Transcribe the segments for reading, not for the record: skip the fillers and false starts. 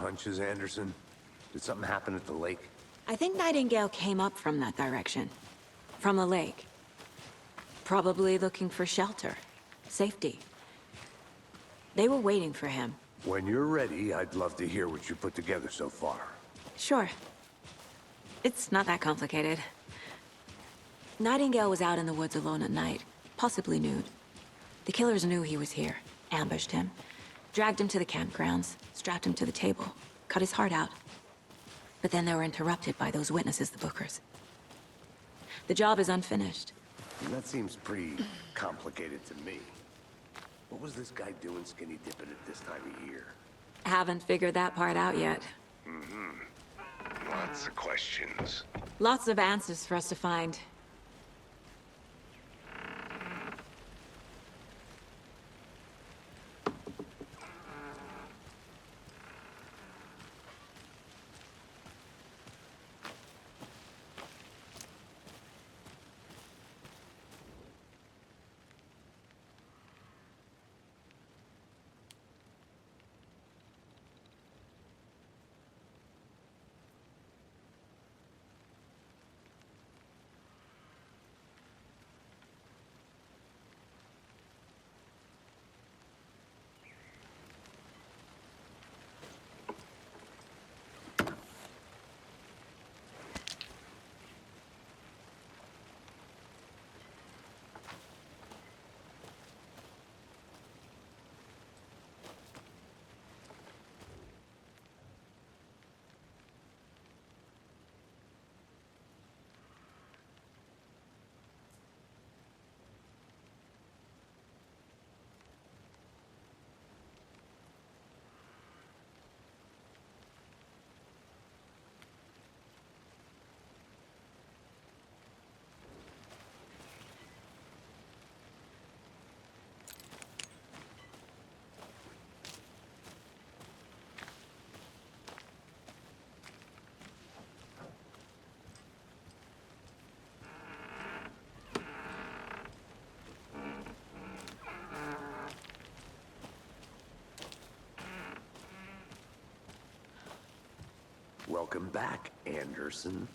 hunches, Anderson? Did something happen at the lake? I think Nightingale came up from that direction. From the lake. Probably looking for shelter. Safety. They were waiting for him. When you're ready, I'd love to hear what you put together so far. Sure. It's not that complicated. Nightingale was out in the woods alone at night, possibly nude. The killers knew he was here, ambushed him, dragged him to the campgrounds, strapped him to the table, cut his heart out. But then they were interrupted by those witnesses, the Bookers. The job is unfinished. That seems pretty complicated to me. What was this guy doing skinny dipping at this time of year? Haven't figured that part out yet. Lots of questions. Lots of answers for us to find. Welcome back, Anderson.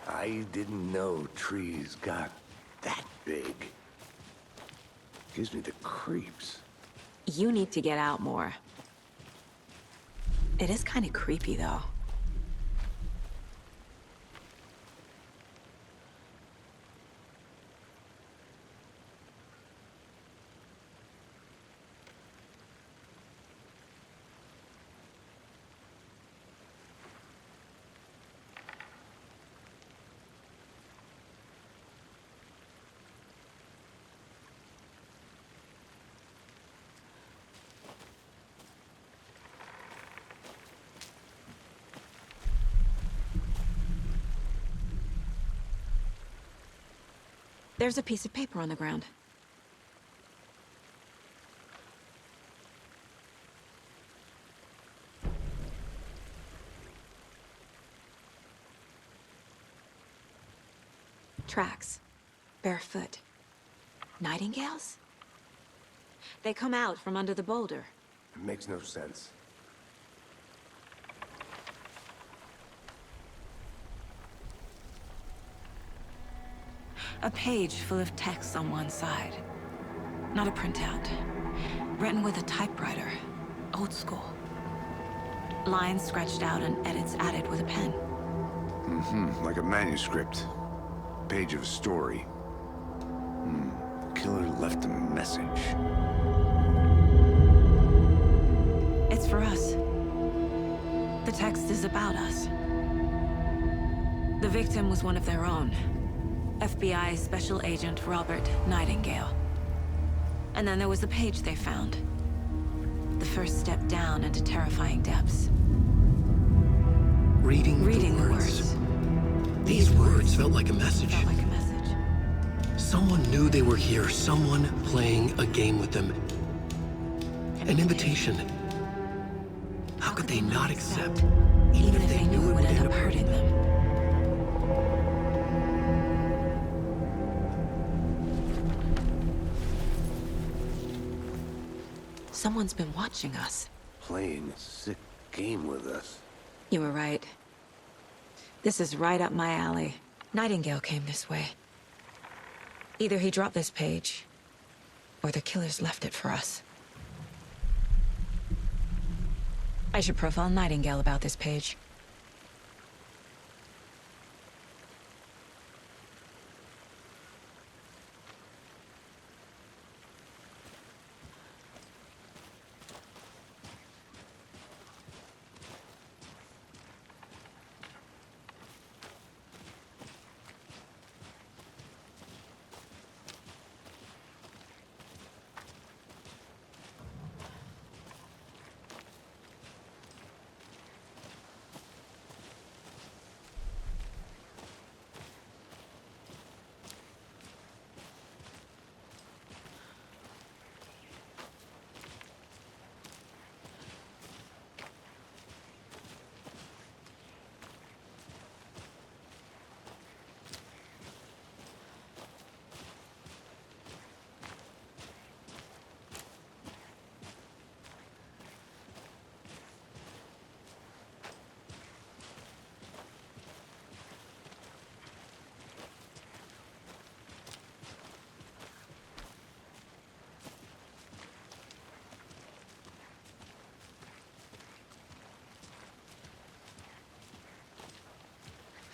I didn't know trees got that big. Gives me the creeps. You need to get out more. It is kind of creepy, though. There's a piece of paper on the ground. Tracks. Barefoot. Nightingales? They come out from under the boulder. It makes no sense. A page full of text on one side. Not a printout. Written with a typewriter. Old school. Lines scratched out and edits added with a pen. Like a manuscript. Page of a story. The killer left a message. It's for us. The text is about us. The victim was one of their own. FBI Special Agent Robert Nightingale. And then there was the page they found. The first step down into terrifying depths. Reading the words. These words felt like a message. Someone knew they were here, someone playing a game with them. An invitation. How could they not accept? Even if they knew it would end up hurting them. Someone's been watching us. Playing a sick game with us. You were right. This is right up my alley. Nightingale came this way. Either he dropped this page, or the killers left it for us. I should profile Nightingale about this page.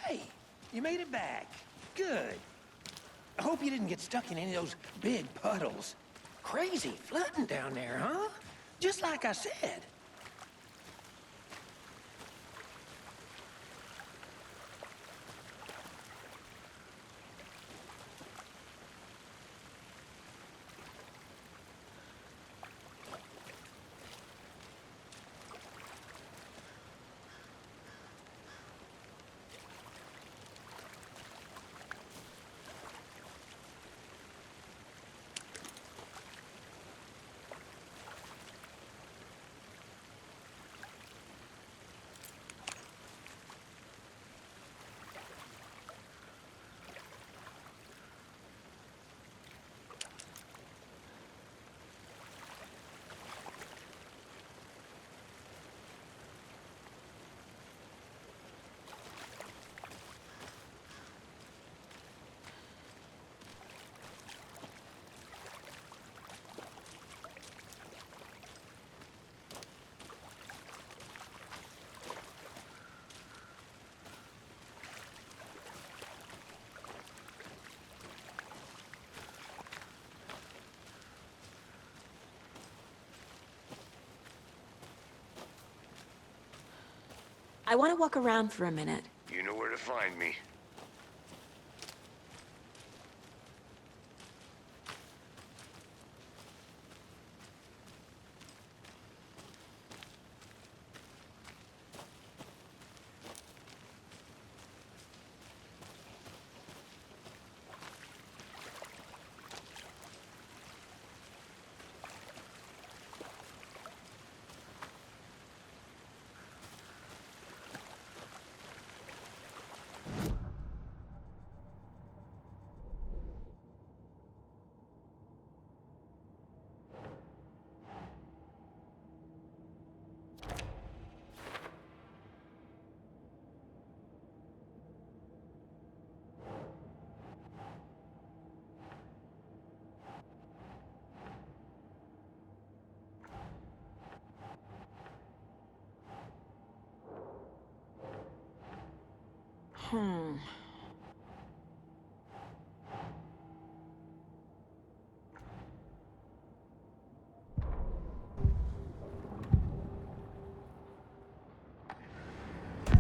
Hey, you made it back. Good. I hope you didn't get stuck in any of those big puddles. Crazy flooding down there, huh? Just like I said. I want to walk around for a minute. You know where to find me.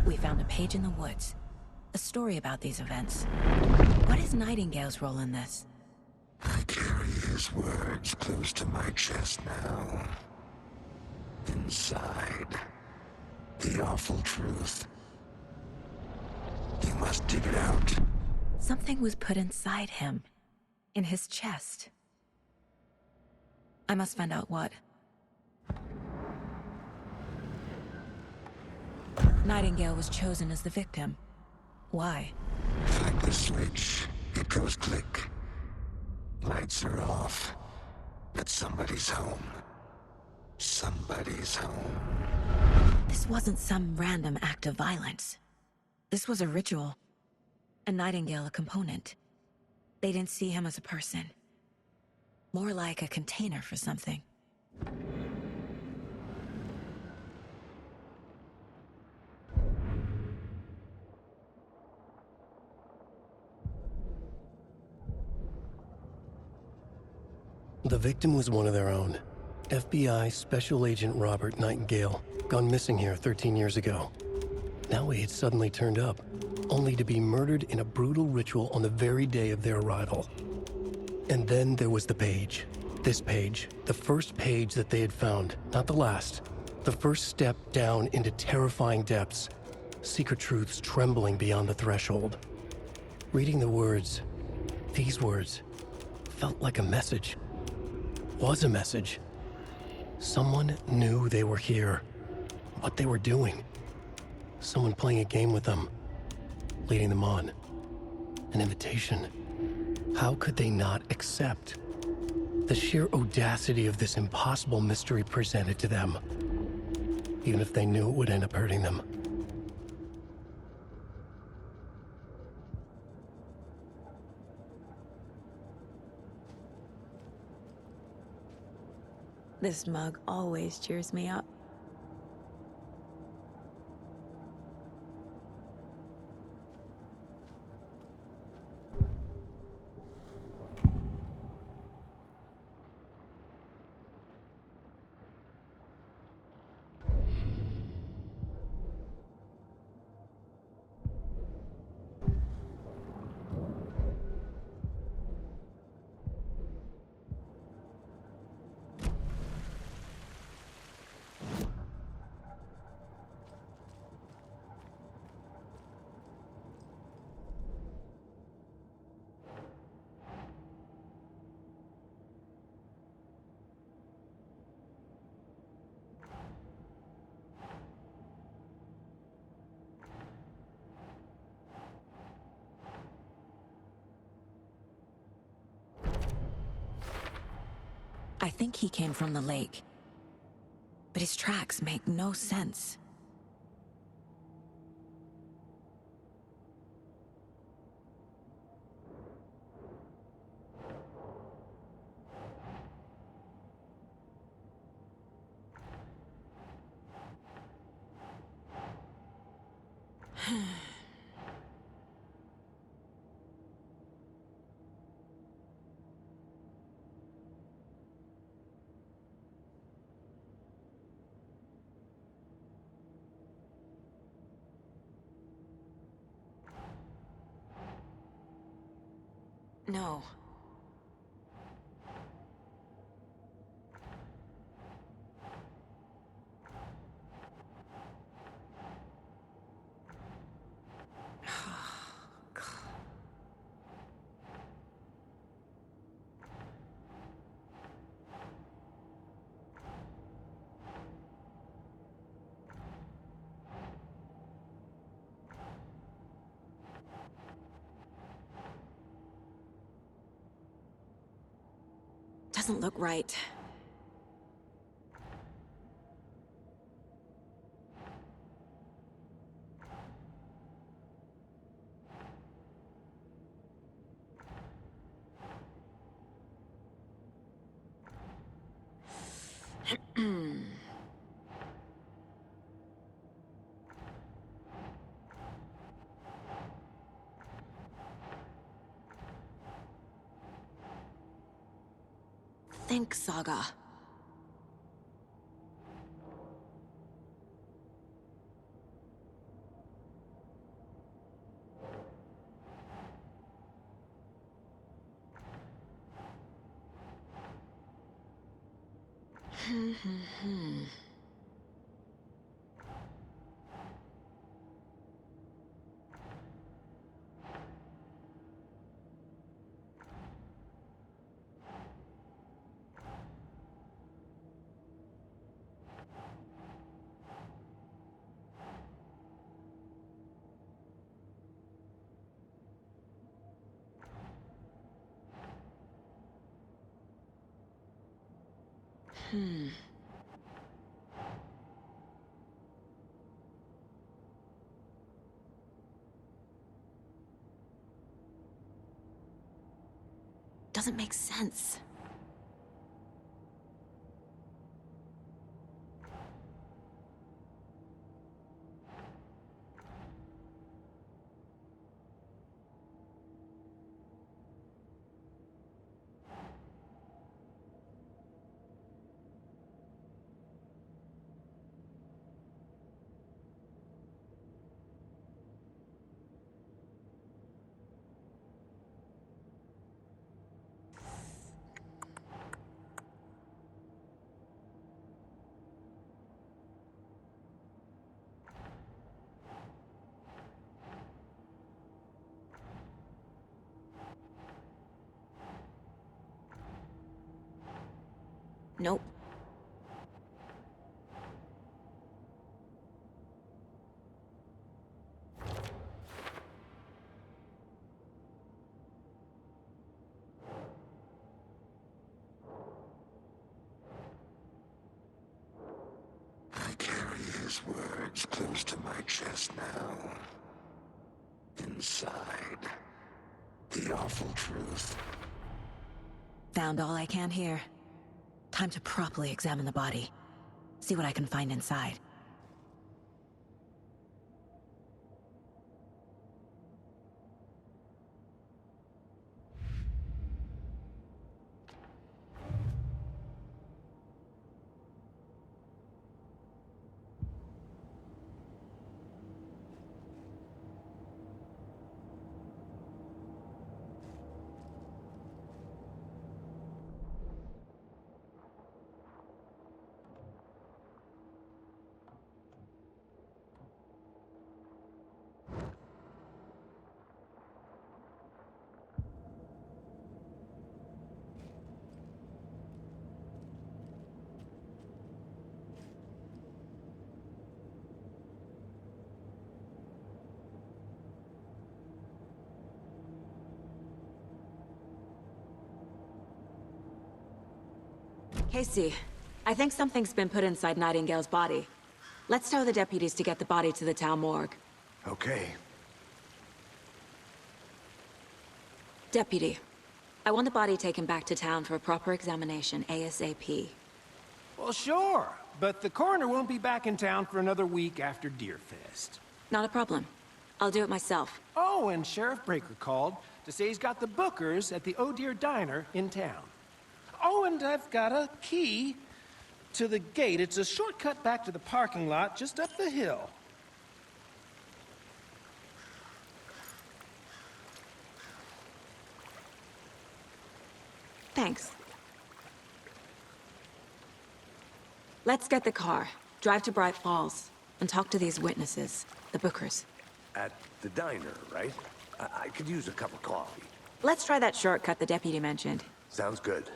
We found a page in the woods. A story about these events. What is Nightingale's role in this? I carry his words close to my chest now. Inside, the awful truth. You must dig it out. Something was put inside him. In his chest. I must find out what. Nightingale was chosen as the victim. Why? Like the switch, it goes click. Lights are off. But somebody's home. Somebody's home. This wasn't some random act of violence. This was a ritual. And Nightingale a component. They didn't see him as a person. More like a container for something. The victim was one of their own. FBI Special Agent Robert Nightingale, gone missing here 13 years ago. Now he had suddenly turned up, only to be murdered in a brutal ritual on the very day of their arrival. And then there was the page. This page, the first page that they had found, not the last. The first step down into terrifying depths, secret truths trembling beyond the threshold. Reading the words, these words, felt like a message. Was a message. Someone knew they were here, what they were doing. Someone playing a game with them, leading them on. An invitation. How could they not accept? The sheer audacity of this impossible mystery presented to them, even if they knew it would end up hurting them. This mug always cheers me up. I think he came from the lake. But his tracks make no sense. No. Doesn't look right. Think, Saga. Doesn't make sense. Nope. I carry his words close to my chest now. Inside, the awful truth. Found all I can here. Time to properly examine the body. See what I can find inside. Casey, I think something's been put inside Nightingale's body. Let's tell the deputies to get the body to the town morgue. Okay. Deputy, I want the body taken back to town for a proper examination ASAP. Well, sure, but the coroner won't be back in town for another week after Deerfest. Not a problem. I'll do it myself. Oh, and Sheriff Breaker called to say he's got the bookers at the Oh Dear Diner in town. Oh, and I've got a key to the gate. It's a shortcut back to the parking lot just up the hill. Thanks. Let's get the car, drive to Bright Falls, and talk to these witnesses, the bookers. At the diner, right? I could use a cup of coffee. Let's try that shortcut the deputy mentioned. Sounds good.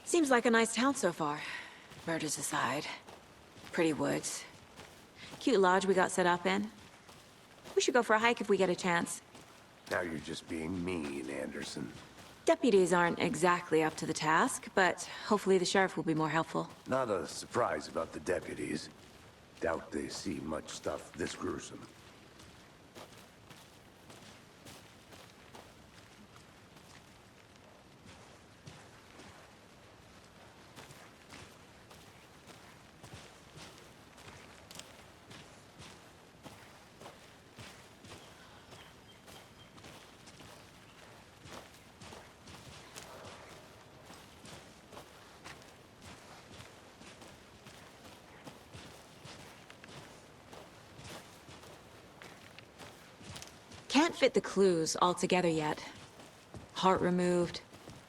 Seems like a nice town so far. Murders aside. Pretty woods. Cute lodge we got set up in. We should go for a hike if we get a chance. Now you're just being mean, Anderson. Deputies aren't exactly up to the task, but hopefully the sheriff will be more helpful. Not a surprise about the deputies. Doubt they see much stuff this gruesome. Can't fit the clues all together yet. Heart removed,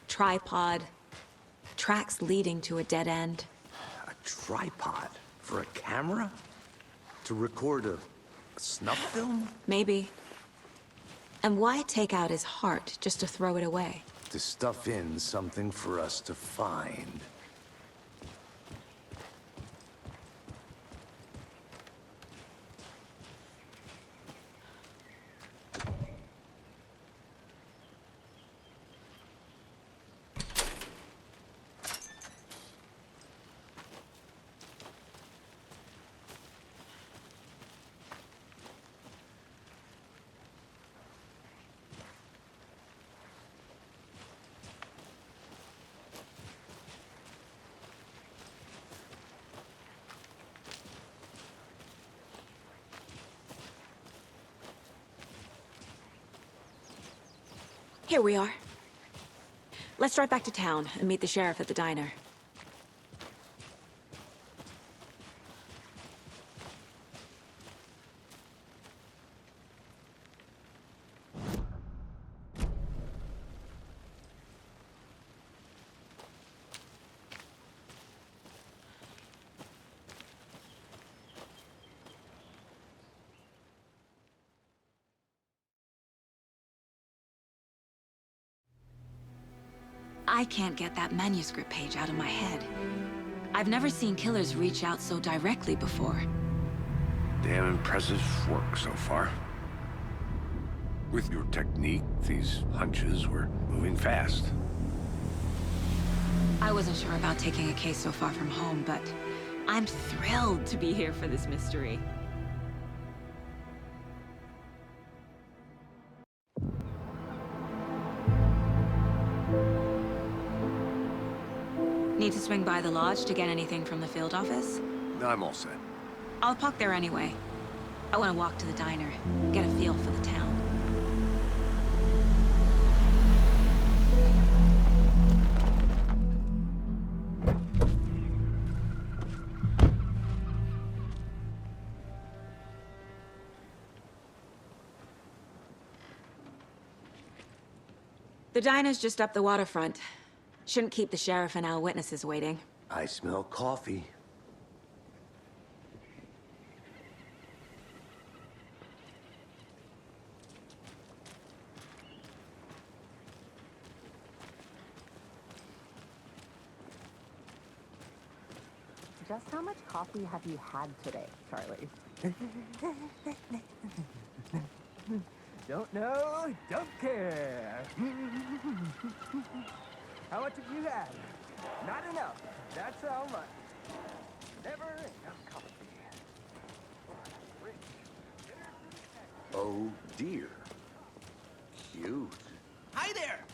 tripod, tracks leading to a dead end. A tripod? For a camera? To record a snuff film? Maybe. And why take out his heart just to throw it away? To stuff in something for us to find. Here we are. Let's drive back to town and meet the sheriff at the diner. I can't get that manuscript page out of my head. I've never seen killers reach out so directly before. Damn impressive work so far. With your technique, these hunches were moving fast. I wasn't sure about taking a case so far from home, but I'm thrilled to be here for this mystery. Need to swing by the lodge to get anything from the field office? No, I'm all set. I'll park there anyway. I want to walk to the diner, get a feel for the town. The diner's just up the waterfront. Shouldn't keep the sheriff and our witnesses waiting. I smell coffee. Just how much coffee have you had today, Charlie? Don't know, don't care. How much have you had? Not enough. That's how much. Never enough coffee. Oh dear. Cute. Hi there!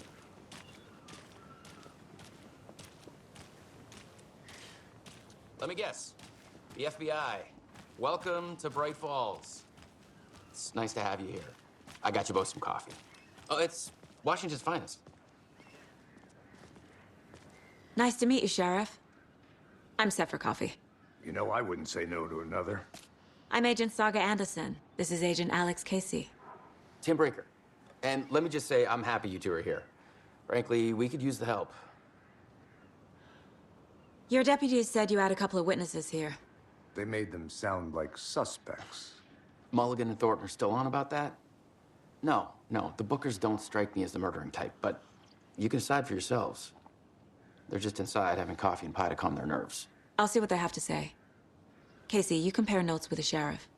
Let me guess. The FBI. Welcome to Bright Falls. It's nice to have you here. I got you both some coffee. Oh, it's Washington's finest. Nice to meet you, Sheriff. I'm set for coffee. You know, I wouldn't say no to another. I'm Agent Saga Anderson. This is Agent Alex Casey. Tim Breaker. And let me just say, I'm happy you two are here. Frankly, we could use the help. Your deputies said you had a couple of witnesses here. They made them sound like suspects. Mulligan and Thornton are still on about that? No, the Bookers don't strike me as the murdering type, but you can decide for yourselves. They're just inside having coffee and pie to calm their nerves. I'll see what they have to say. Casey, you compare notes with the sheriff.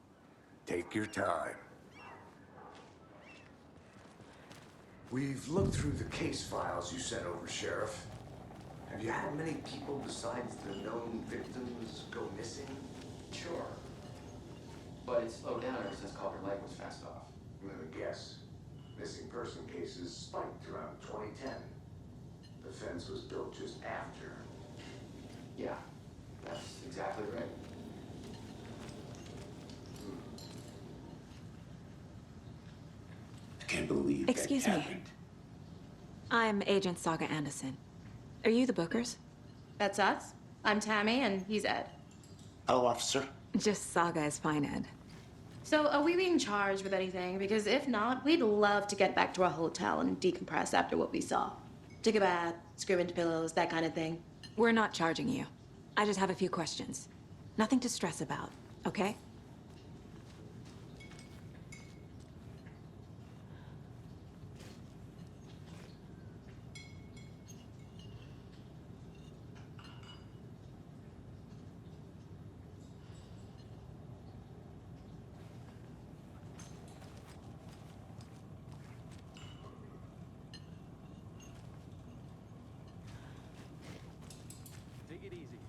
Take your time. We've looked through the case files you sent over, Sheriff. Have you had many people besides the known victims go missing? Sure. But it slowed down ever since Culver Lake was fast off. Let me guess. Missing person cases spiked around 2010. The fence was built just after. Yeah, that's exactly right. I can't believe Excuse that me. happened. I'm Agent Saga Anderson. Are you the Bookers? That's us. I'm Tammy, and he's Ed. Hello, officer. Just Saga is fine, Ed. So, are we being charged with anything? Because if not, we'd love to get back to our hotel and decompress after what we saw. Take a bath, scream into pillows, that kind of thing. We're not charging you. I just have a few questions. Nothing to stress about, okay? Take it easy.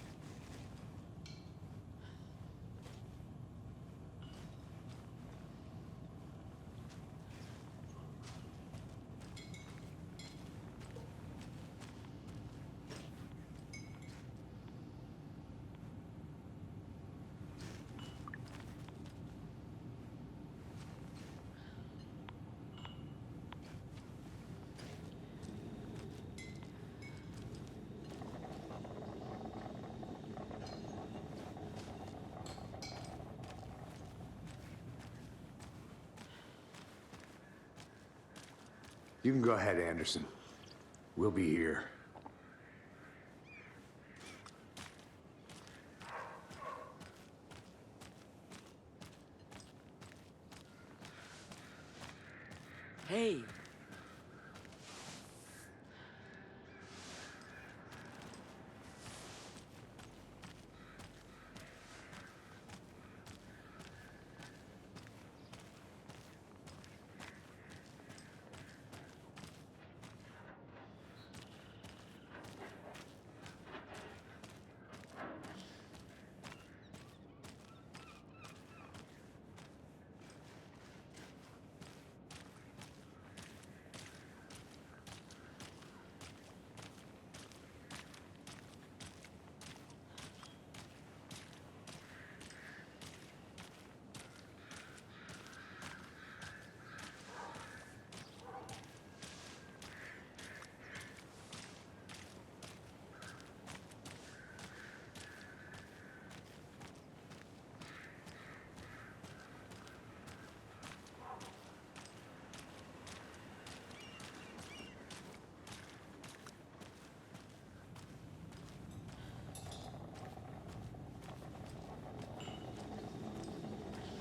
You can go ahead, Anderson. We'll be here. Hey.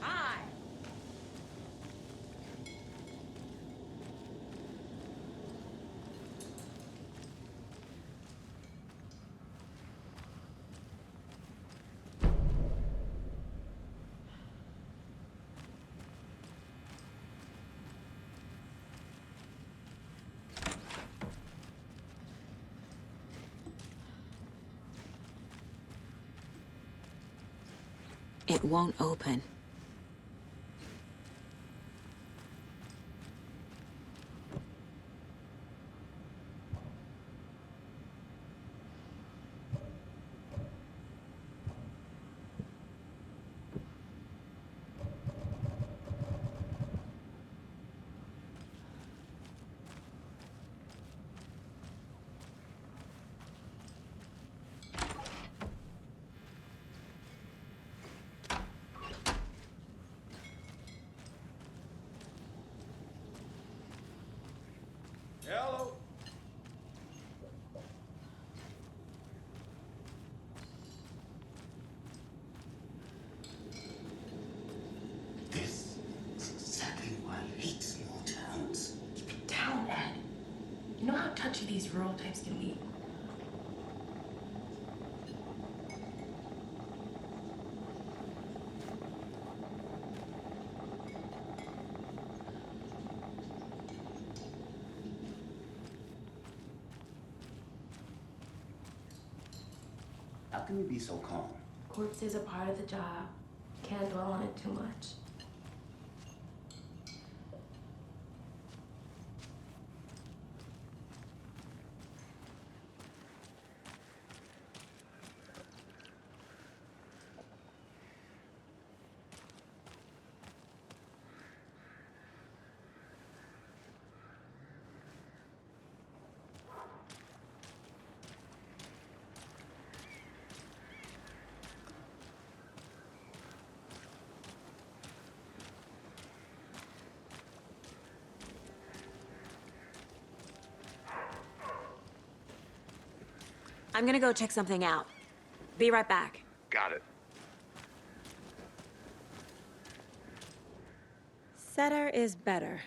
Hi. It won't open. Hello. This is exactly why I hate small towns. Keep it down, Ed. You know how touchy these rural types can be. How can you be so calm? Corpse is a part of the job. Can't dwell on it too much. I'm gonna go check something out. Be right back. Got it. Setter is better.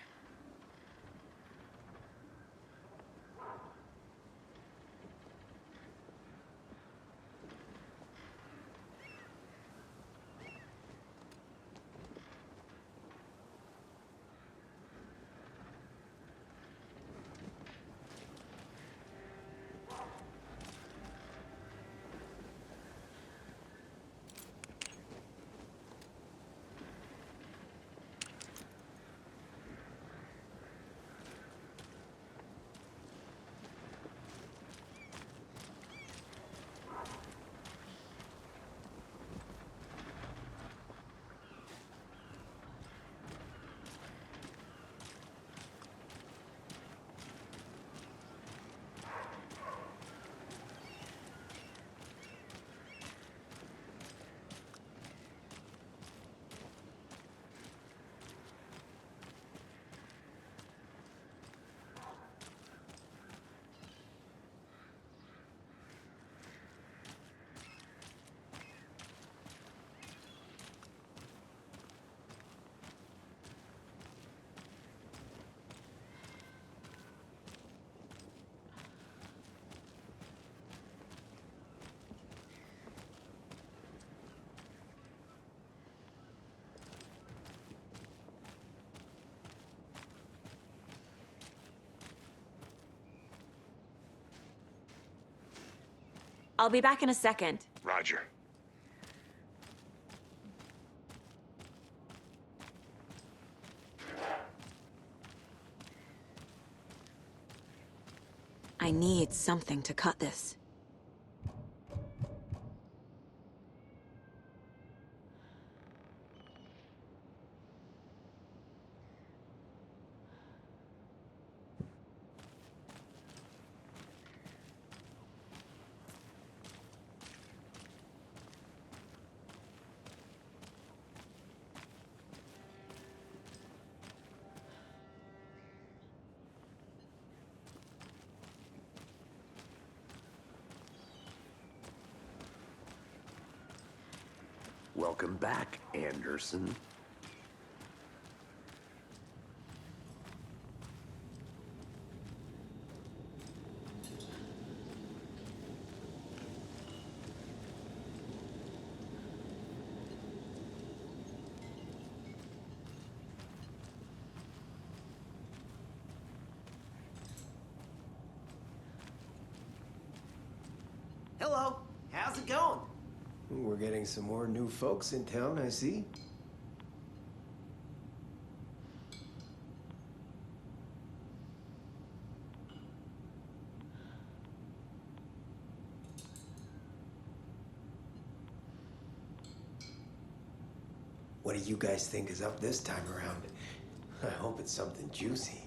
I'll be back in a second. Roger. I need something to cut this. Welcome back, Anderson. Hello, how's it going? We're getting some more new folks in town, I see. What do you guys think is up this time around? I hope it's something juicy.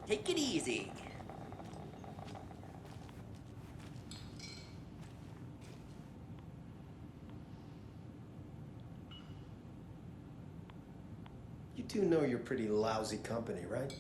Take it easy. You do know you're pretty lousy company, right?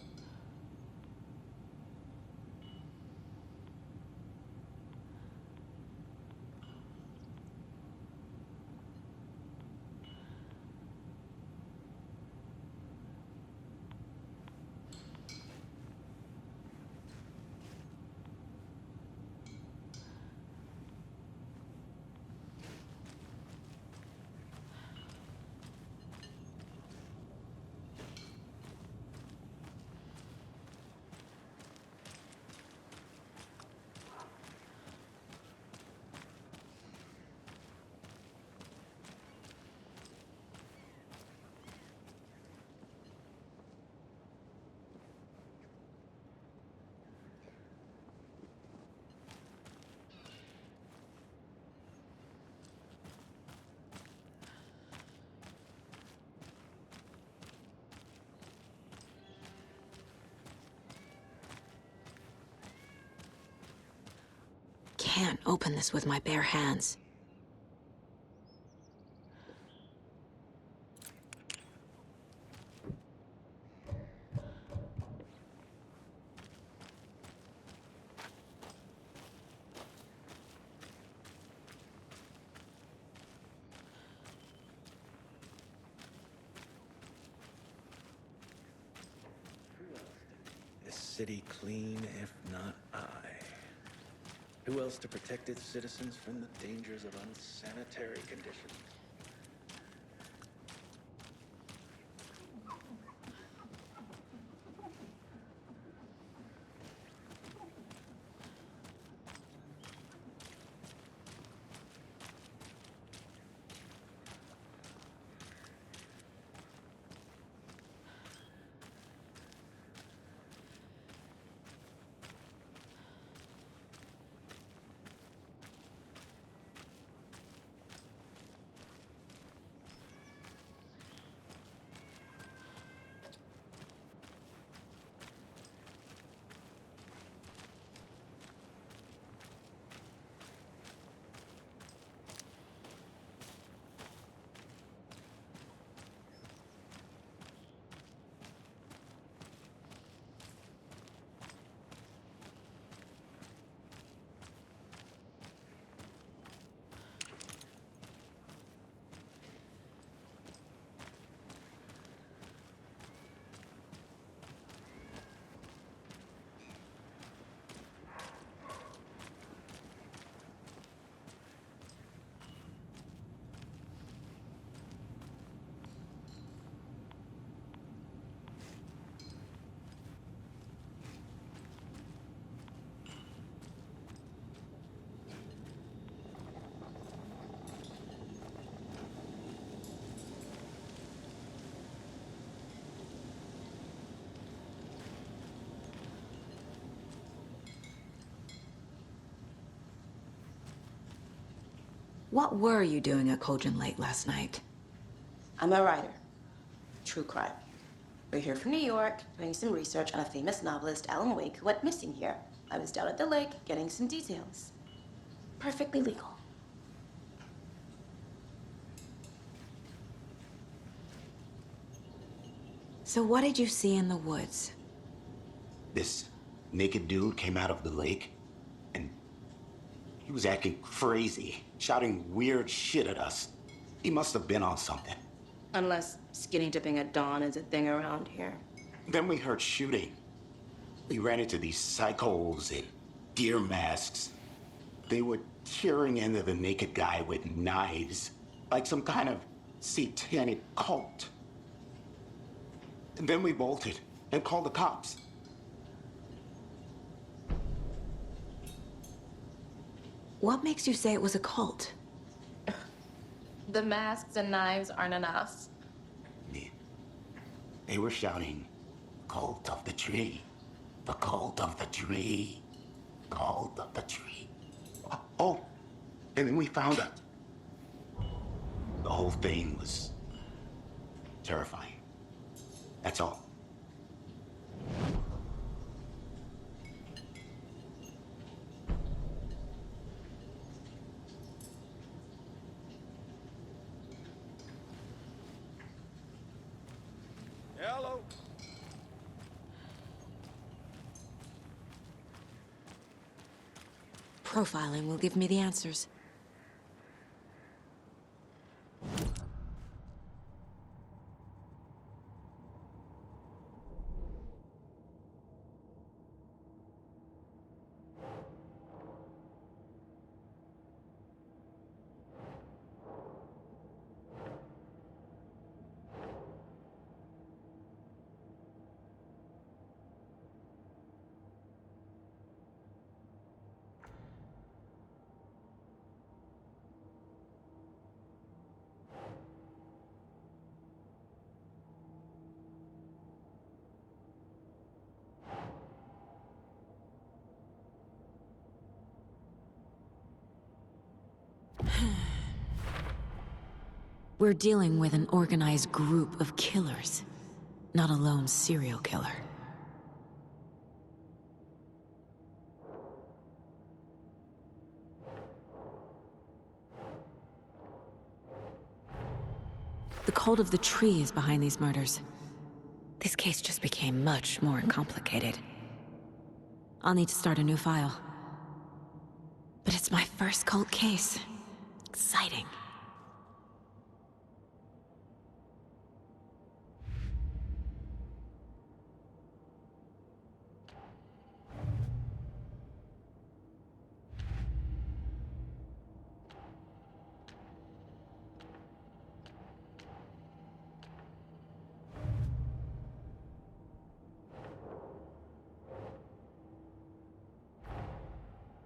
Can't open this with my bare hands. This city clean, if not I. Who else to protect its citizens from the dangers of unsanitary conditions? What were you doing at Cauldron late last night? I'm a writer. True crime. We're here from New York, doing some research on a famous novelist, Alan Wake, who went missing here. I was down at the lake, getting some details. Perfectly legal. So what did you see in the woods? This naked dude came out of the lake, and he was acting crazy, shouting weird shit at us. He must have been on something. Unless skinny dipping at dawn is a thing around here. Then we heard shooting. We ran into these psychos in deer masks. They were tearing into the naked guy with knives, like some kind of satanic cult. And then we bolted and called the cops. What makes you say it was a cult? The masks and knives aren't enough. They were shouting, "Cult of the tree, the cult of the tree, cult of the tree." Oh, and then we found out. The whole thing was terrifying. That's all. Hello. Profiling will give me the answers. We're dealing with an organized group of killers, not a lone serial killer. The cult of the tree is behind these murders. This case just became much more complicated. I'll need to start a new file. But it's my first cult case. Exciting.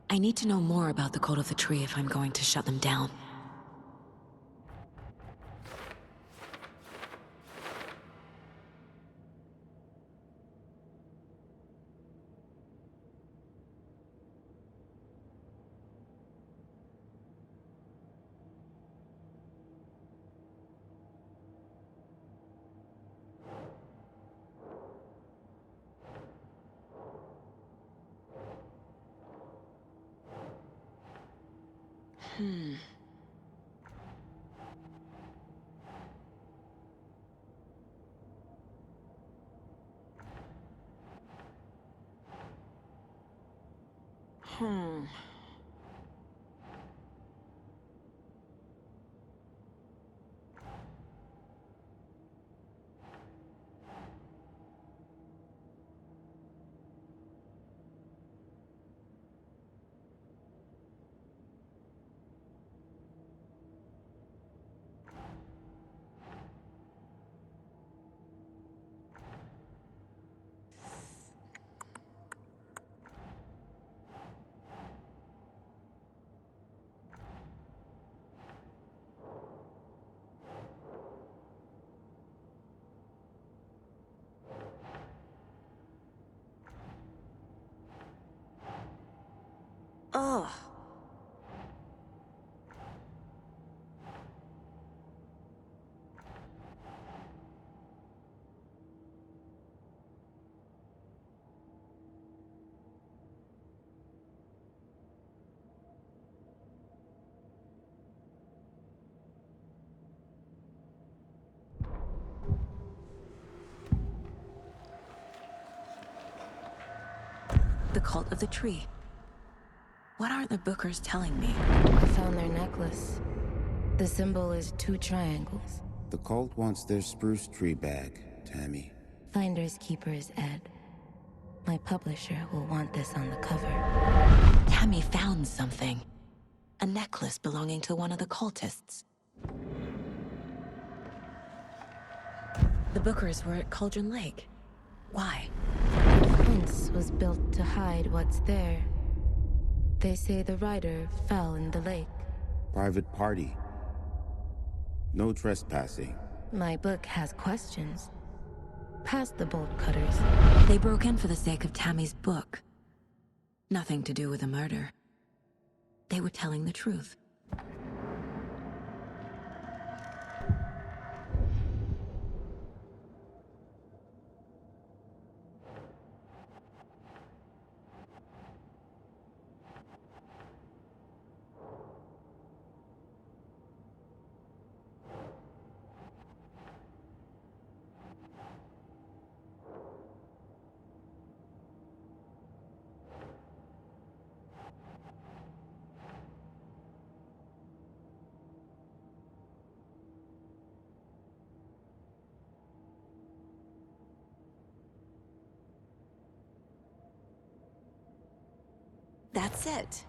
I need to know more about the cult of the tree if I'm going to shut them down. The cult of the tree. What aren't the Bookers telling me? I found their necklace. The symbol is 2 triangles. The cult wants their spruce tree back, Tammy. Finders keepers, Ed. My publisher will want this on the cover. Tammy found something. A necklace belonging to one of the cultists. The Bookers were at Cauldron Lake. Why? The fence was built to hide what's there. They say the rider fell in the lake. Private party. No trespassing. My book has questions. Past the bolt cutters. They broke in for the sake of Tammy's book. Nothing to do with the murder. They were telling the truth. That's it.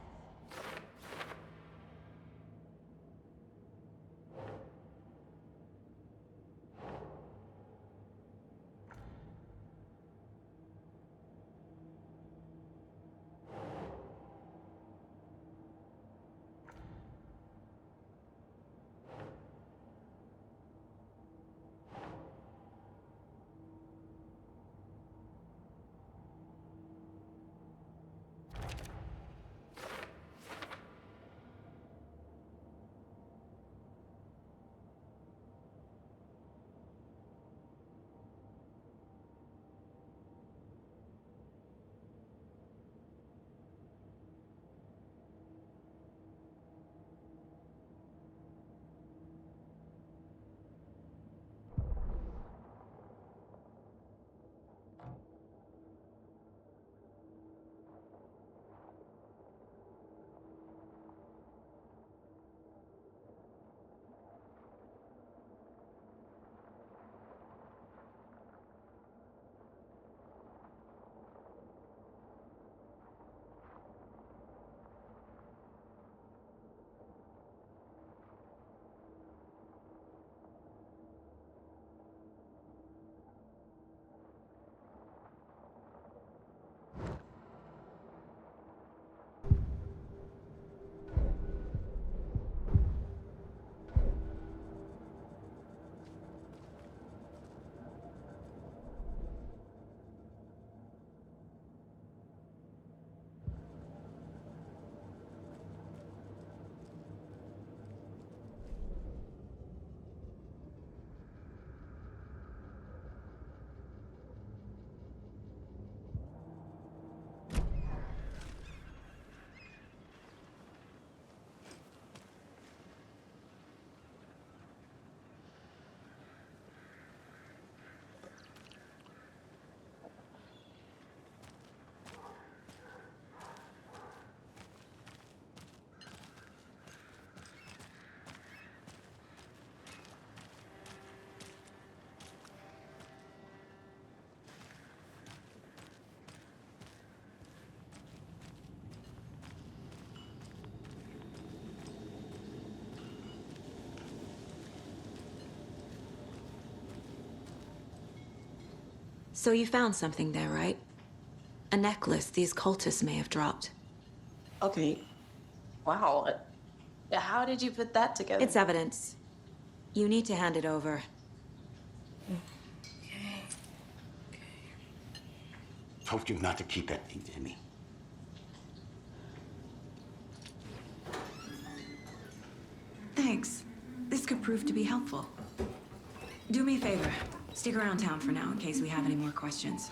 So you found something there, right? A necklace these cultists may have dropped. Okay. Wow. How did you put that together? It's evidence. You need to hand it over. Okay. Told you not to keep that thing, Tammy. Thanks. This could prove to be helpful. Do me a favor. Stick around town for now in case we have any more questions.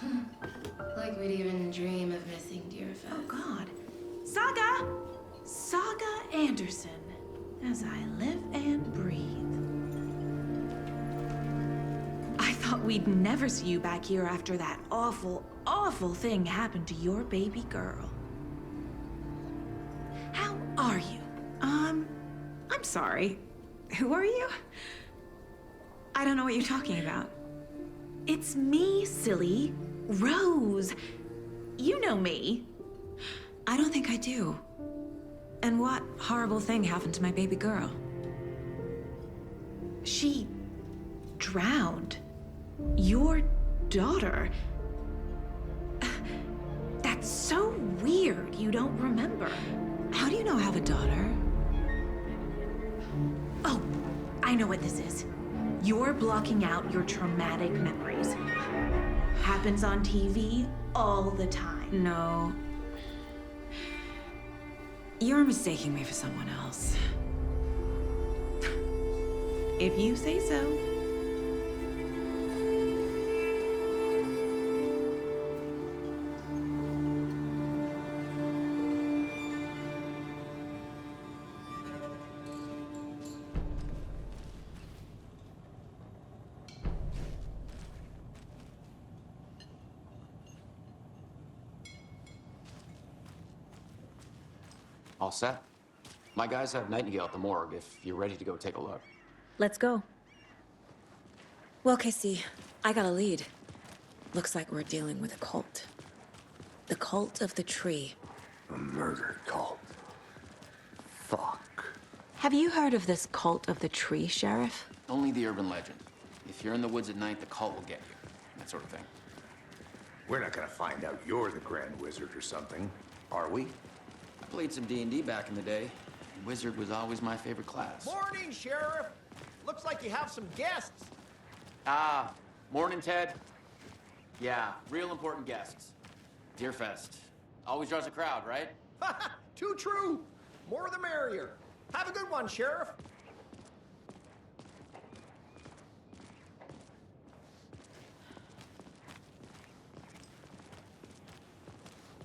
Like we'd even dream of missing dear Fez. Oh, God. Saga! Saga Anderson. As I live and breathe. I thought we'd never see you back here after that awful, awful thing happened to your baby girl. How are you? I'm sorry. Who are you? I don't know what you're talking about. It's me, silly. Rose. You know me. I don't think I do. And what horrible thing happened to my baby girl? She drowned. Your daughter. That's so weird you don't remember. How do you know I have a daughter? Oh, I know what this is. You're blocking out your traumatic memories. Happens on TV all the time. No. You're mistaking me for someone else. If you say so. All set. My guys have Nightingale at the morgue if you're ready to go take a look. Let's go. Well, Casey, I got a lead. Looks like we're dealing with a cult. The cult of the tree. A murder cult. Fuck. Have you heard of this cult of the tree, Sheriff? Only the urban legend. If you're in the woods at night, the cult will get you. That sort of thing. We're not gonna find out you're the Grand Wizard or something, are we? I played some D&D back in the day. Wizard was always my favorite class. Morning, Sheriff. Looks like you have some guests. Ah, morning, Ted. Yeah, real important guests. Deerfest. Always draws a crowd, right? Too true. More the merrier. Have a good one, Sheriff.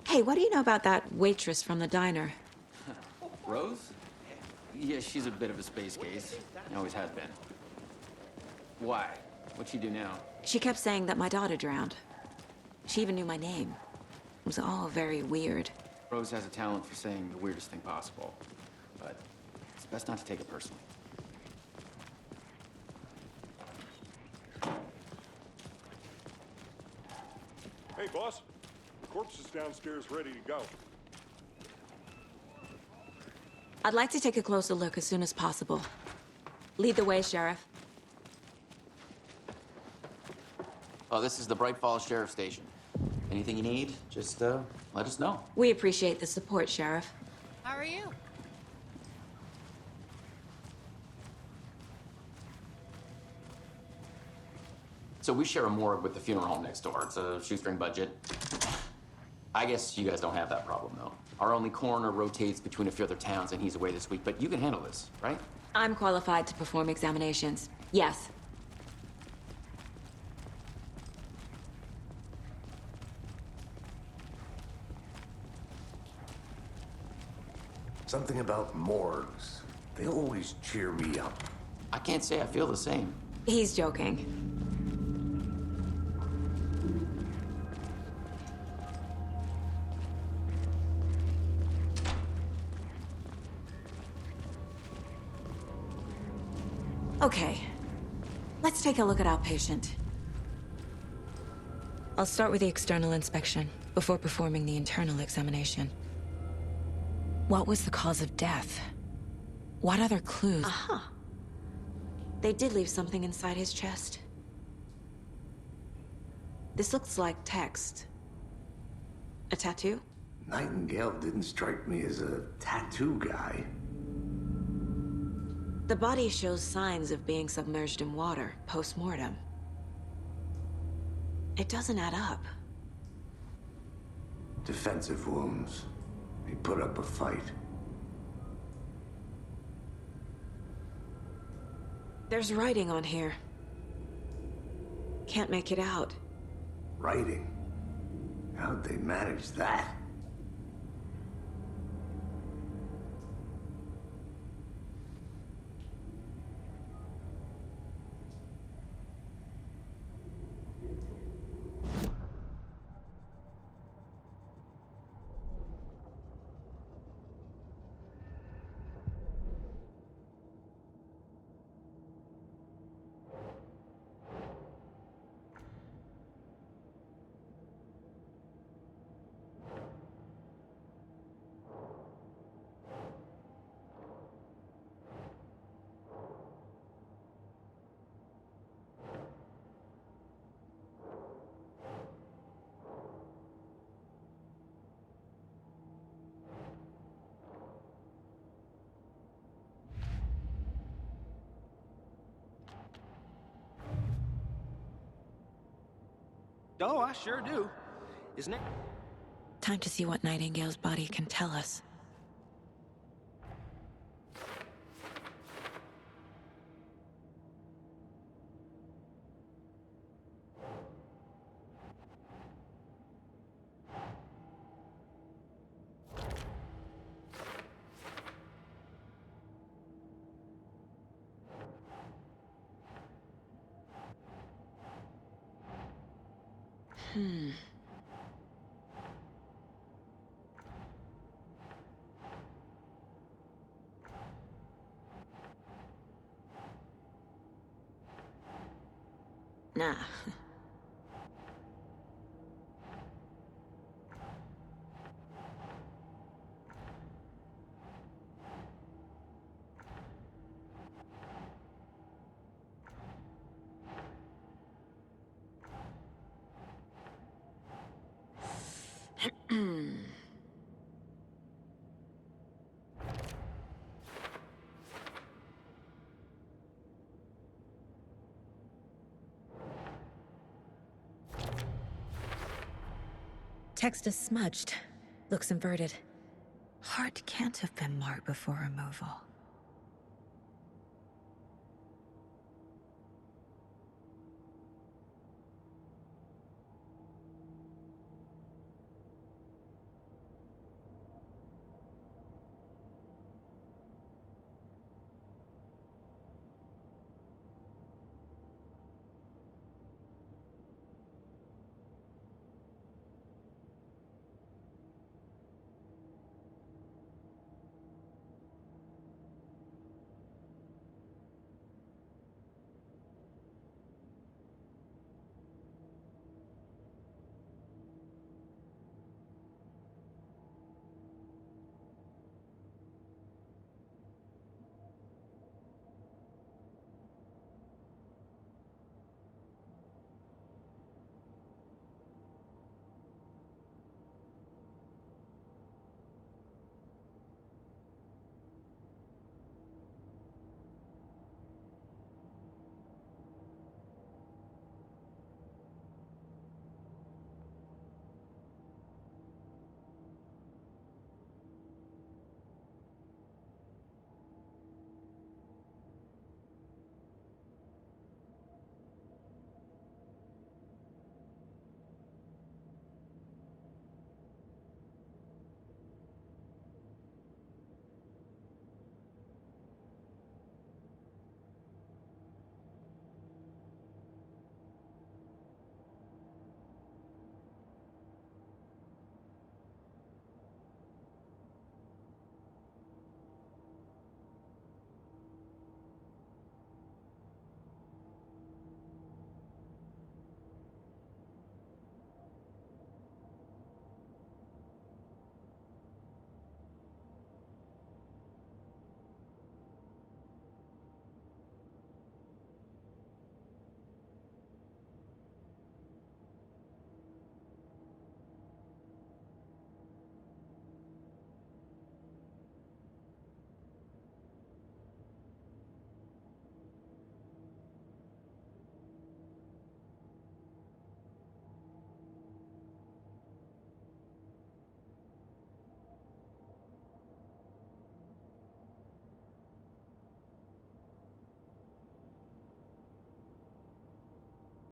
Hey, what do you know about that waitress from the diner? Rose? Yeah, she's a bit of a space case. Always has been. Why? What'd she do now? She kept saying that my daughter drowned. She even knew my name. It was all very weird. Rose has a talent for saying the weirdest thing possible. But it's best not to take it personally. Hey, boss. The corpse is downstairs ready to go. I'd like to take a closer look as soon as possible. Lead the way, Sheriff. Oh, this is the Bright Falls Sheriff Station. Anything you need, just let us know. We appreciate the support, Sheriff. How are you? So we share a morgue with the funeral home next door. It's a shoestring budget. I guess you guys don't have that problem, though. Our only coroner rotates between a few other towns, and he's away this week. But you can handle this, right? I'm qualified to perform examinations. Yes. Something about morgues. They always cheer me up. I can't say I feel the same. He's joking. Okay, let's take a look at our patient. I'll start with the external inspection before performing the internal examination. What was the cause of death? What other clues? Aha. They did leave something inside his chest. This looks like text. A tattoo? Nightingale didn't strike me as a tattoo guy. The body shows signs of being submerged in water, post-mortem. It doesn't add up. Defensive wounds. He put up a fight. There's writing on here. Can't make it out. Writing? How'd they manage that? Oh, I sure do. Isn't it? Time to see what Nightingale's body can tell us. Nah. Text is smudged. Looks inverted. Heart can't have been marked before removal.